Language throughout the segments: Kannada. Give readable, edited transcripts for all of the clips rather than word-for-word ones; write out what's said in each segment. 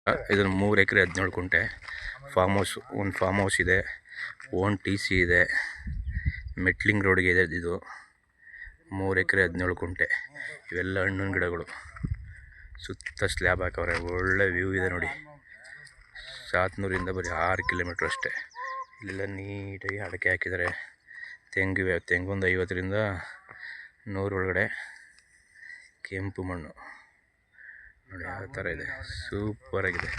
ಇದನ್ನು 3 ಎಕರೆ 17 ಕುಂಟೆ ಫಾರ್ಮ್ ಹೌಸ್. ಒಂದು ಫಾರ್ಮ್ ಹೌಸ್ ಇದೆ, ಓನ್ ಟಿ ಸಿ ಇದೆ, ಮೆಟ್ಲಿಂಗ್ ರೋಡ್ಗೆ ಇದೆ. ಇದು 3 ಎಕರೆ 17 ಕುಂಟೆ. ಇವೆಲ್ಲ ಹಣ್ಣಿನ ಗಿಡಗಳು, ಸುತ್ತ ಸ್ಲ್ಯಾಬ್ ಹಾಕವ್ರೆ. ಒಳ್ಳೆ ವ್ಯೂ ಇದೆ ನೋಡಿ. ಸಾತ್ನೂರಿಂದ ಬರೀ 6 ಕಿಲೋಮೀಟ್ರ್ ಅಷ್ಟೇ. ಇಲ್ಲೆಲ್ಲ ನೀಟಾಗಿ ಅಡಿಕೆ ಹಾಕಿದ್ದಾರೆ, ತೆಂಗಿವೆ. ತೆಂಗೊಂದು 50ರಿಂದ 100 ಒಳಗಡೆ. ಕೆಂಪು ಮಣ್ಣು ನೋಡಿ ಯಾವ ಥರ ಇದೆ, ಸೂಪರಾಗಿದೆ.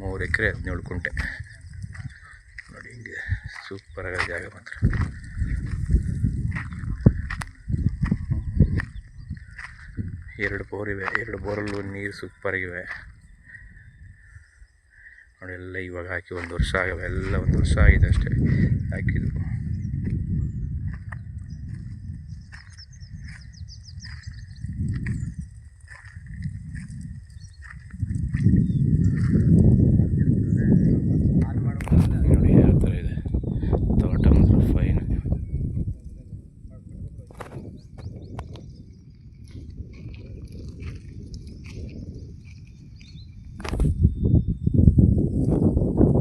3 ಎಕರೆ 17 ಕುಂಟೆ ನೋಡಿ, ಹಿಂಗಿದೆ ಸೂಪರಾಗಿದೆ ಜಾಗ ಮಾತ್ರ. ಎರಡು ಬೋರ್ ಇವೆ, 2 ಬೋರಲ್ಲೂ ನೀರು ಸೂಪರಾಗಿವೆ ನೋಡಿ. ಎಲ್ಲ ಇವಾಗ ಹಾಕಿ 1 ವರ್ಷ ಆಗವೆ, ಎಲ್ಲ 1 ವರ್ಷ ಆಗಿದೆ ಅಷ್ಟೇ ಹಾಕಿದ್ದು. ನೋಡಿ ಯಾವ ಥರ ಇದೆ ತೋಟ ಮಾತ್ರ ಫೈನ್.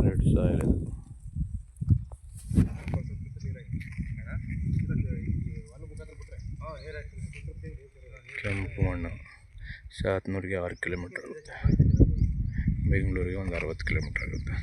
ರೆಡ್ ಸಾಯಿಲ್ ಇದು, ಕೆಂಪು ಮಣ್ಣು. ಸಾತ್ನೂರಿಗೆ 6 ಕಿಲೋಮೀಟ್ರ್ ಆಗುತ್ತೆ, ಬೆಂಗಳೂರಿಗೆ ಒಂದು 60 ಕಿಲೋಮೀಟ್ರ್ ಆಗುತ್ತೆ.